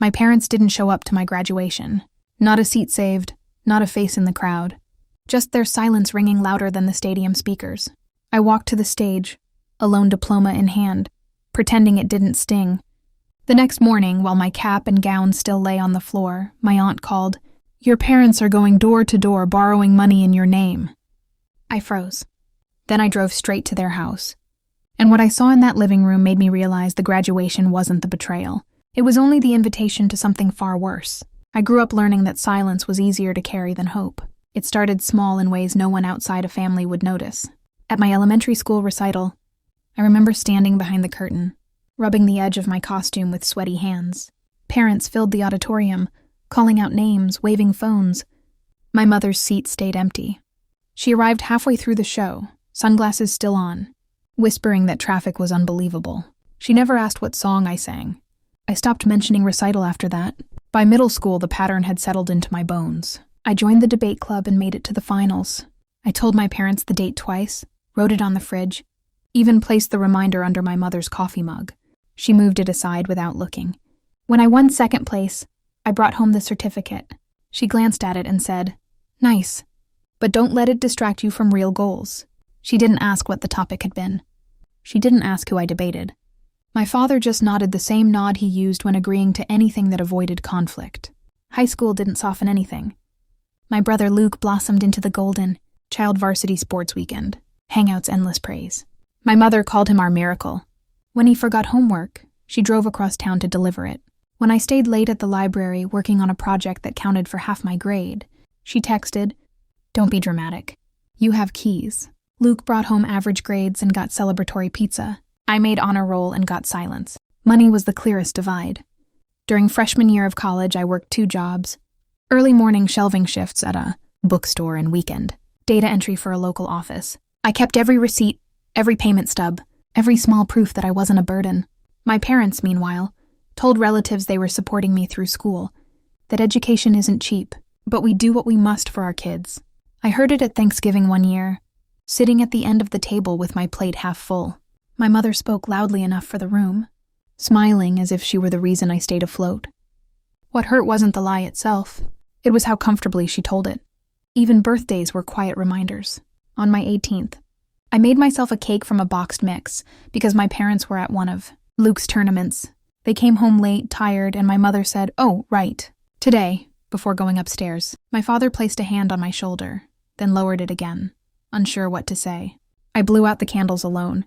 My parents didn't show up to my graduation. Not a seat saved, not a face in the crowd. Just their silence ringing louder than the stadium speakers. I walked to the stage, a lone diploma in hand, pretending it didn't sting. The next morning, while my cap and gown still lay on the floor, my aunt called, "Your parents are going door to door borrowing money in your name." I froze. Then I drove straight to their house. And what I saw in that living room made me realize the graduation wasn't the betrayal. It was only the invitation to something far worse. I grew up learning that silence was easier to carry than hope. It started small in ways no one outside a family would notice. At my elementary school recital, I remember standing behind the curtain, rubbing the edge of my costume with sweaty hands. Parents filled the auditorium, calling out names, waving phones. My mother's seat stayed empty. She arrived halfway through the show, sunglasses still on, whispering that traffic was unbelievable. She never asked what song I sang. I stopped mentioning recital after that. By middle school, the pattern had settled into my bones. I joined the debate club and made it to the finals. I told my parents the date twice, wrote it on the fridge, even placed the reminder under my mother's coffee mug. She moved it aside without looking. When I won second place, I brought home the certificate. She glanced at it and said, "Nice, but don't let it distract you from real goals." She didn't ask what the topic had been. She didn't ask who I debated. My father just nodded the same nod he used when agreeing to anything that avoided conflict. High school didn't soften anything. My brother Luke blossomed into the golden, child varsity sports weekend, hangouts endless praise. My mother called him our miracle. When he forgot homework, she drove across town to deliver it. When I stayed late at the library working on a project that counted for half my grade, she texted, "Don't be dramatic. You have keys." Luke brought home average grades and got celebratory pizza. I made honor roll and got silence. Money was the clearest divide. During freshman year of college, I worked 2 jobs. Early morning shelving shifts at a bookstore and weekend. Data entry for a local office. I kept every receipt, every payment stub, every small proof that I wasn't a burden. My parents, meanwhile, told relatives they were supporting me through school, that education isn't cheap, but we do what we must for our kids. I heard it at Thanksgiving one year, sitting at the end of the table with my plate half full. My mother spoke loudly enough for the room, smiling as if she were the reason I stayed afloat. What hurt wasn't the lie itself, it was how comfortably she told it. Even birthdays were quiet reminders. On my 18th, I made myself a cake from a boxed mix because my parents were at one of Luke's tournaments. They came home late, tired, and my mother said, "Oh, right, today," before going upstairs. My father placed a hand on my shoulder, then lowered it again, unsure what to say. I blew out the candles alone.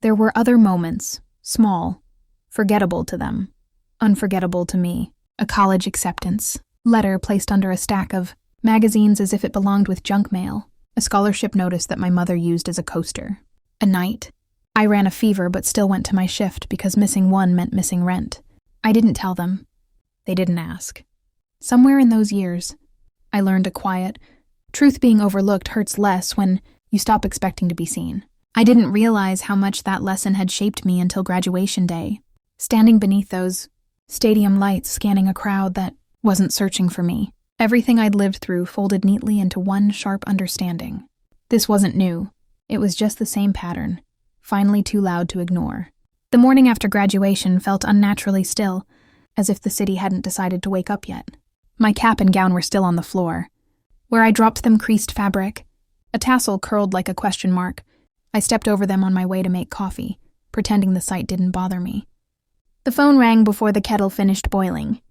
There were other moments, small, forgettable to them, unforgettable to me. A college acceptance letter placed under a stack of magazines as if it belonged with junk mail. A scholarship notice that my mother used as a coaster. A night. I ran a fever but still went to my shift because missing one meant missing rent. I didn't tell them. They didn't ask. Somewhere in those years, I learned a quiet, truth being overlooked hurts less when you stop expecting to be seen. I didn't realize how much that lesson had shaped me until graduation day, standing beneath those stadium lights scanning a crowd that wasn't searching for me. Everything I'd lived through folded neatly into one sharp understanding. This wasn't new. It was just the same pattern, finally too loud to ignore. The morning after graduation felt unnaturally still, as if the city hadn't decided to wake up yet. My cap and gown were still on the floor. Where I dropped them creased fabric. A tassel curled like a question mark. I stepped over them on my way to make coffee, pretending the sight didn't bother me. The phone rang before the kettle finished boiling.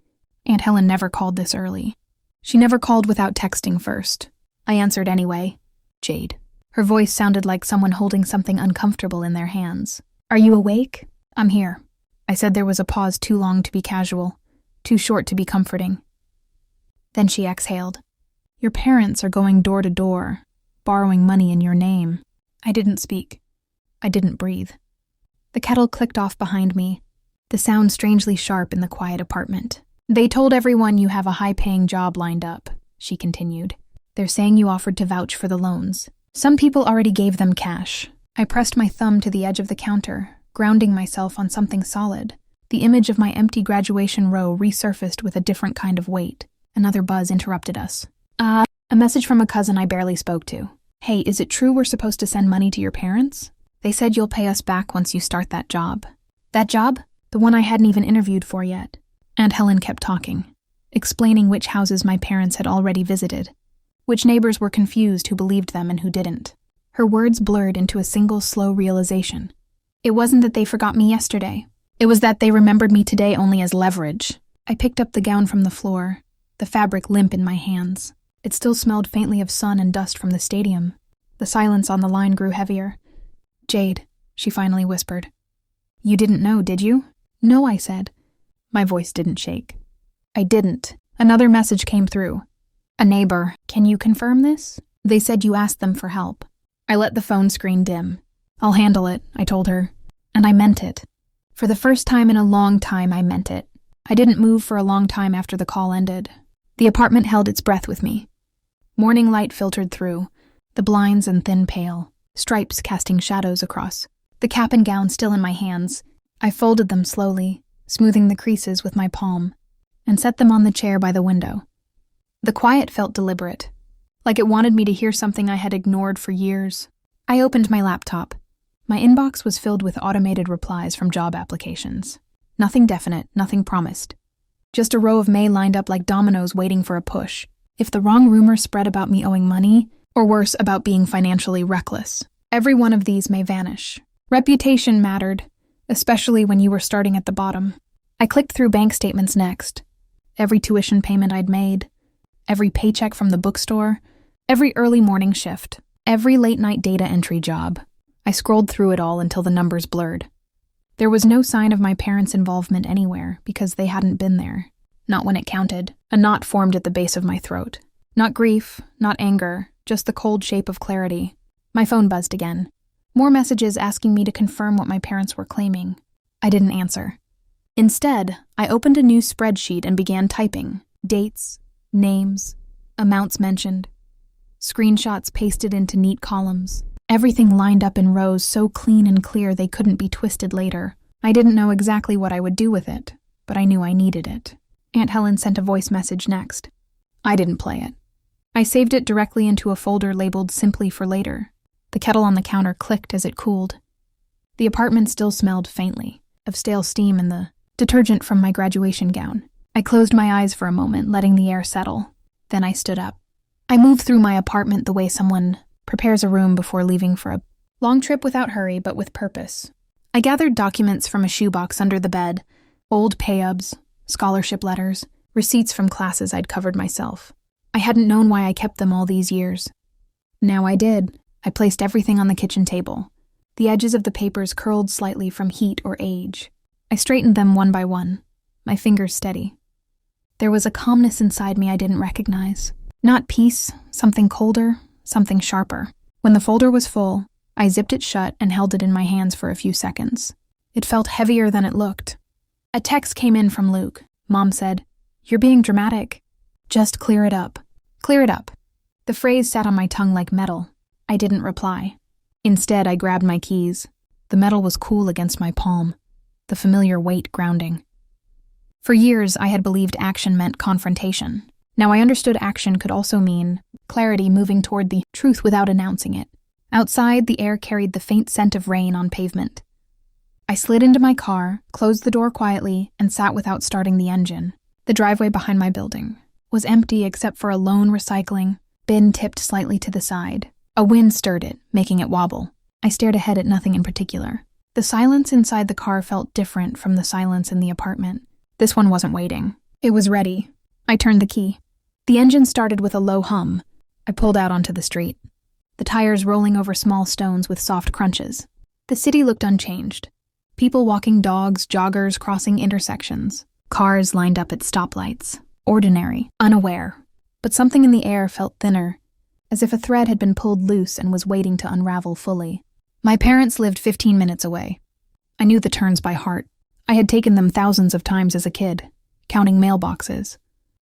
Aunt Helen never called this early. She never called without texting first. I answered anyway. Jade. Her voice sounded like someone holding something uncomfortable in their hands. "Are you awake?" "I'm here." I said there was a pause too long to be casual, too short to be comforting. Then she exhaled. "Your parents are going door to door, borrowing money in your name." I didn't speak. I didn't breathe. The kettle clicked off behind me, the sound strangely sharp in the quiet apartment. "They told everyone you have a high-paying job lined up," she continued. "They're saying you offered to vouch for the loans. Some people already gave them cash." I pressed my thumb to the edge of the counter, grounding myself on something solid. The image of my empty graduation row resurfaced with a different kind of weight. Another buzz interrupted us. A message from a cousin I barely spoke to. "Hey, is it true we're supposed to send money to your parents? They said you'll pay us back once you start that job." That job? The one I hadn't even interviewed for yet. Aunt Helen kept talking, explaining which houses my parents had already visited, which neighbors were confused who believed them and who didn't. Her words blurred into a single slow realization. It wasn't that they forgot me yesterday. It was that they remembered me today only as leverage. I picked up the gown from the floor, the fabric limp in my hands. It still smelled faintly of sun and dust from the stadium. The silence on the line grew heavier. "Jade," she finally whispered. "You didn't know, did you?" "No," I said. My voice didn't shake. I didn't. Another message came through. "A neighbor. Can you confirm this? They said you asked them for help." I let the phone screen dim. "I'll handle it," I told her. And I meant it. For the first time in a long time, I meant it. I didn't move for a long time after the call ended. The apartment held its breath with me. Morning light filtered through, the blinds and thin pale, stripes casting shadows across. The cap and gown still in my hands, I folded them slowly, smoothing the creases with my palm, and set them on the chair by the window. The quiet felt deliberate, like it wanted me to hear something I had ignored for years. I opened my laptop. My inbox was filled with automated replies from job applications. Nothing definite, nothing promised. Just a row of May lined up like dominoes waiting for a push. If the wrong rumor spread about me owing money, or worse, about being financially reckless, every one of these may vanish. Reputation mattered, especially when you were starting at the bottom. I clicked through bank statements next. Every tuition payment I'd made, every paycheck from the bookstore, every early morning shift, every late-night data entry job. I scrolled through it all until the numbers blurred. There was no sign of my parents' involvement anywhere because they hadn't been there. Not when it counted. A knot formed at the base of my throat. Not grief, not anger, just the cold shape of clarity. My phone buzzed again. More messages asking me to confirm what my parents were claiming. I didn't answer. Instead, I opened a new spreadsheet and began typing. Dates, names, amounts mentioned. Screenshots pasted into neat columns. Everything lined up in rows so clean and clear they couldn't be twisted later. I didn't know exactly what I would do with it, but I knew I needed it. Aunt Helen sent a voice message next. I didn't play it. I saved it directly into a folder labeled Simply for Later. The kettle on the counter clicked as it cooled. The apartment still smelled faintly, of stale steam and the detergent from my graduation gown. I closed my eyes for a moment, letting the air settle. Then I stood up. I moved through my apartment the way someone prepares a room before leaving for a long trip without hurry, but with purpose. I gathered documents from a shoebox under the bed, old pay-ubs, scholarship letters, receipts from classes I'd covered myself. I hadn't known why I kept them all these years. Now I did. I placed everything on the kitchen table. The edges of the papers curled slightly from heat or age. I straightened them one by one, my fingers steady. There was a calmness inside me I didn't recognize. Not peace, something colder, something sharper. When the folder was full, I zipped it shut and held it in my hands for a few seconds. It felt heavier than it looked. A text came in from Luke. Mom said, "You're being dramatic. Just clear it up. Clear it up." The phrase sat on my tongue like metal. I didn't reply. Instead, I grabbed my keys. The metal was cool against my palm, the familiar weight grounding. For years, I had believed action meant confrontation. Now I understood action could also mean clarity, moving toward the truth without announcing it. Outside, the air carried the faint scent of rain on pavement. I slid into my car, closed the door quietly, and sat without starting the engine. The driveway behind my building was empty except for a lone recycling bin tipped slightly to the side. A wind stirred it, making it wobble. I stared ahead at nothing in particular. The silence inside the car felt different from the silence in the apartment. This one wasn't waiting. It was ready. I turned the key. The engine started with a low hum. I pulled out onto the street, the tires rolling over small stones with soft crunches. The city looked unchanged. People walking dogs, joggers crossing intersections. Cars lined up at stoplights. Ordinary, unaware. But something in the air felt thinner, as if a thread had been pulled loose and was waiting to unravel fully. My parents lived 15 minutes away. I knew the turns by heart. I had taken them thousands of times as a kid, counting mailboxes,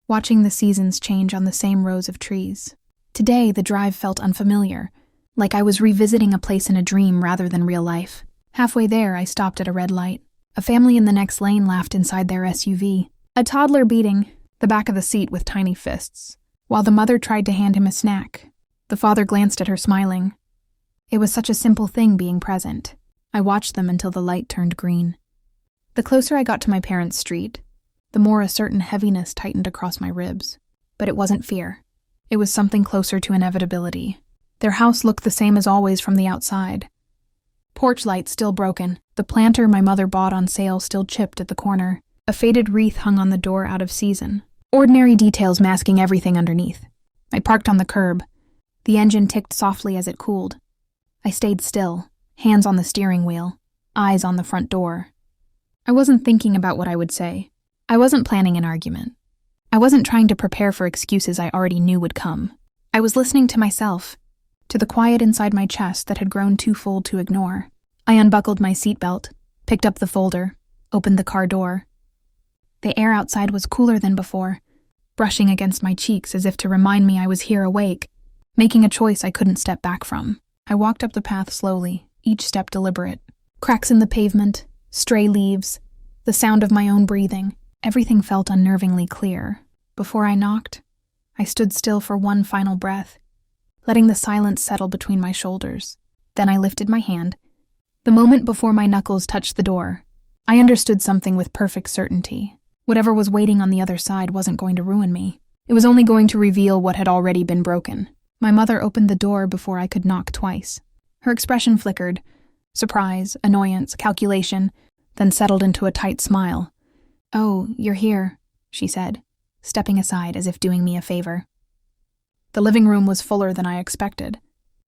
watching the seasons change on the same rows of trees. Today, the drive felt unfamiliar, like I was revisiting a place in a dream rather than real life. Halfway there, I stopped at a red light. A family in the next lane laughed inside their SUV. A toddler beating the back of the seat with tiny fists, while the mother tried to hand him a snack. The father glanced at her, smiling. It was such a simple thing being present. I watched them until the light turned green. The closer I got to my parents' street, the more a certain heaviness tightened across my ribs. But it wasn't fear. It was something closer to inevitability. Their house looked the same as always from the outside. Porch light still broken, the planter my mother bought on sale still chipped at the corner. A faded wreath hung on the door out of season. Ordinary details masking everything underneath. I parked on the curb. The engine ticked softly as it cooled. I stayed still, hands on the steering wheel, eyes on the front door. I wasn't thinking about what I would say. I wasn't planning an argument. I wasn't trying to prepare for excuses I already knew would come. I was listening to myself, to the quiet inside my chest that had grown too full to ignore. I unbuckled my seatbelt, picked up the folder, opened the car door. The air outside was cooler than before, brushing against my cheeks as if to remind me I was here awake, making a choice I couldn't step back from. I walked up the path slowly, each step deliberate. Cracks in the pavement, stray leaves, the sound of my own breathing. Everything felt unnervingly clear. Before I knocked, I stood still for one final breath, letting the silence settle between my shoulders. Then I lifted my hand. The moment before my knuckles touched the door, I understood something with perfect certainty. Whatever was waiting on the other side wasn't going to ruin me. It was only going to reveal what had already been broken. My mother opened the door before I could knock twice. Her expression flickered, surprise, annoyance, calculation, then settled into a tight smile. "Oh, you're here," she said, stepping aside as if doing me a favor. The living room was fuller than I expected.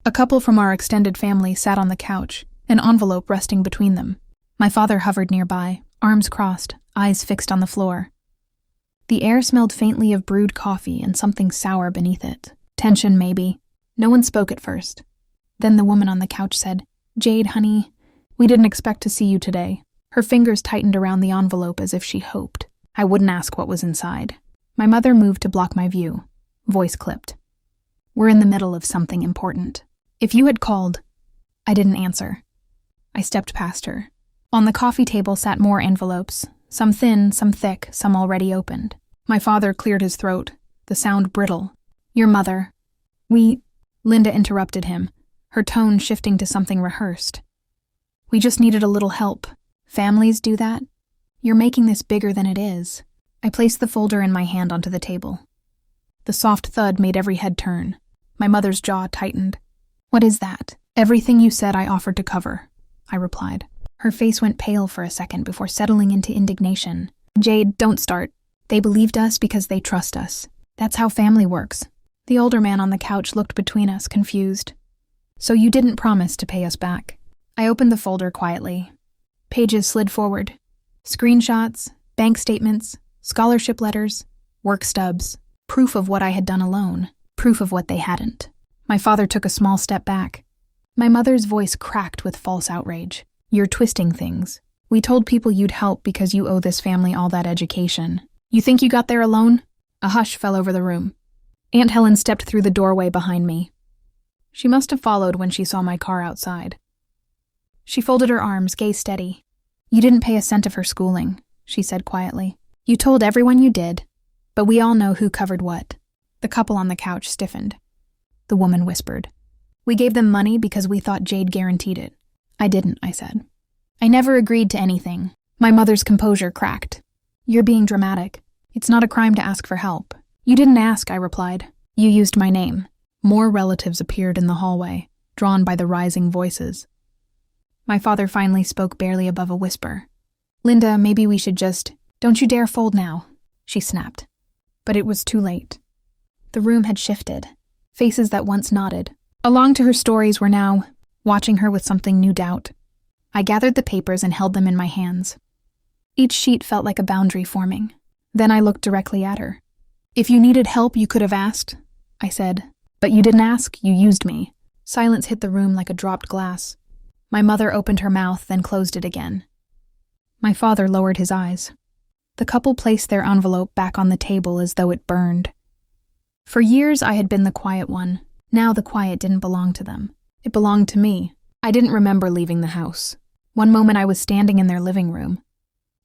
A couple from our extended family sat on the couch, an envelope resting between them. My father hovered nearby, arms crossed, eyes fixed on the floor. The air smelled faintly of brewed coffee and something sour beneath it. Tension, maybe. No one spoke at first. Then the woman on the couch said, "Jade, honey, we didn't expect to see you today." Her fingers tightened around the envelope as if she hoped I wouldn't ask what was inside. My mother moved to block my view, voice clipped. "We're in the middle of something important. If you had called..." I didn't answer. I stepped past her. On the coffee table sat more envelopes, some thin, some thick, some already opened. My father cleared his throat, the sound brittle. "Your mother. Linda interrupted him, her tone shifting to something rehearsed. "We just needed a little help. Families do that. You're making this bigger than it is." I placed the folder in my hand onto the table. The soft thud made every head turn. My mother's jaw tightened. "What is that?" "Everything you said I offered to cover," I replied. Her face went pale for a second before settling into indignation. "Jade, don't start. They believed us because they trust us. That's how family works." The older man on the couch looked between us, confused. "So you didn't promise to pay us back." I opened the folder quietly. Pages slid forward. Screenshots, bank statements, scholarship letters, work stubs, proof of what I had done alone, proof of what they hadn't. My father took a small step back. My mother's voice cracked with false outrage. "You're twisting things. We told people you'd help because you owe this family all that education. You think you got there alone?" A hush fell over the room. Aunt Helen stepped through the doorway behind me. She must have followed when she saw my car outside. She folded her arms, gaze steady. "You didn't pay a cent of her schooling," she said quietly. "You told everyone you did, but we all know who covered what." The couple on the couch stiffened. The woman whispered, "We gave them money because we thought Jade guaranteed it." "I didn't," I said. "I never agreed to anything." My mother's composure cracked. "You're being dramatic. It's not a crime to ask for help." "You didn't ask," I replied. "You used my name." More relatives appeared in the hallway, drawn by the rising voices. My father finally spoke barely above a whisper. "Linda, maybe we should just..." "Don't you dare fold now," she snapped. But it was too late. The room had shifted. Faces that once nodded, along to her stories, were now watching her with something new doubt. I gathered the papers and held them in my hands. Each sheet felt like a boundary forming. Then I looked directly at her. "If you needed help, you could have asked," I said. "But you didn't ask, you used me." Silence hit the room like a dropped glass. My mother opened her mouth, then closed it again. My father lowered his eyes. The couple placed their envelope back on the table as though it burned. For years I had been the quiet one. Now the quiet didn't belong to them. It belonged to me. I didn't remember leaving the house. One moment I was standing in their living room,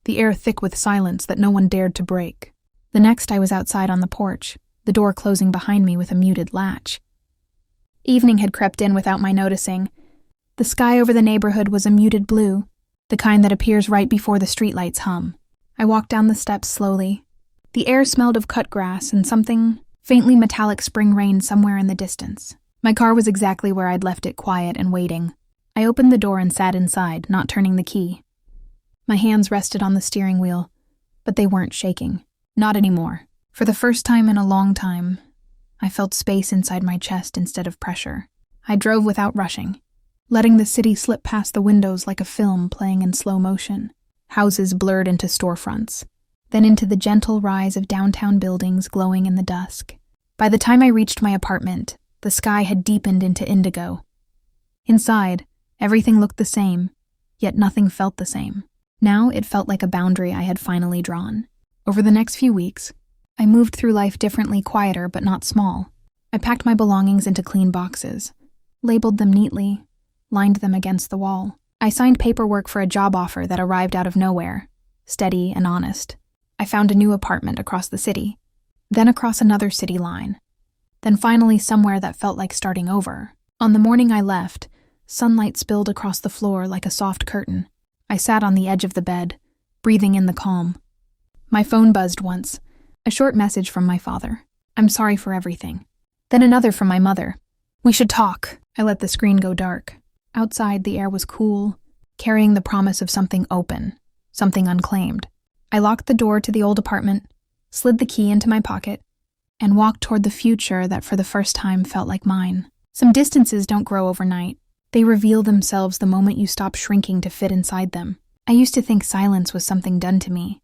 the air thick with silence that no one dared to break. The next I was outside on the porch, the door closing behind me with a muted latch. Evening had crept in without my noticing. The sky over the neighborhood was a muted blue, the kind that appears right before the streetlights hum. I walked down the steps slowly. The air smelled of cut grass and something faintly metallic spring rain somewhere in the distance. My car was exactly where I'd left it, quiet and waiting. I opened the door and sat inside, not turning the key. My hands rested on the steering wheel, but they weren't shaking. Not anymore. For the first time in a long time, I felt space inside my chest instead of pressure. I drove without rushing, letting the city slip past the windows like a film playing in slow motion. Houses blurred into storefronts, then into the gentle rise of downtown buildings glowing in the dusk. By the time I reached my apartment, the sky had deepened into indigo. Inside, everything looked the same, yet nothing felt the same. Now it felt like a boundary I had finally drawn. Over the next few weeks, I moved through life differently, quieter but not small. I packed my belongings into clean boxes, labeled them neatly, lined them against the wall. I signed paperwork for a job offer that arrived out of nowhere, steady and honest. I found a new apartment across the city, then across another city line, then finally somewhere that felt like starting over. On the morning I left, sunlight spilled across the floor like a soft curtain. I sat on the edge of the bed, breathing in the calm. My phone buzzed once, a short message from my father. "I'm sorry for everything." Then another from my mother. "We should talk." I let the screen go dark. Outside, the air was cool, carrying the promise of something open, something unclaimed. I locked the door to the old apartment, slid the key into my pocket, and walked toward the future that for the first time felt like mine. Some distances don't grow overnight. They reveal themselves the moment you stop shrinking to fit inside them. I used to think silence was something done to me,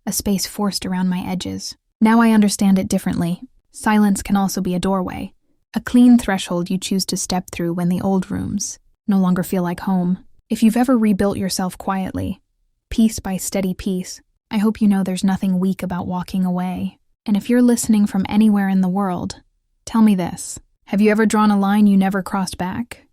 a space forced around my edges. Now I understand it differently. Silence can also be a doorway, a clean threshold you choose to step through when the old rooms no longer feel like home. If you've ever rebuilt yourself quietly, piece by steady piece, I hope you know there's nothing weak about walking away. And if you're listening from anywhere in the world, tell me this. Have you ever drawn a line you never crossed back?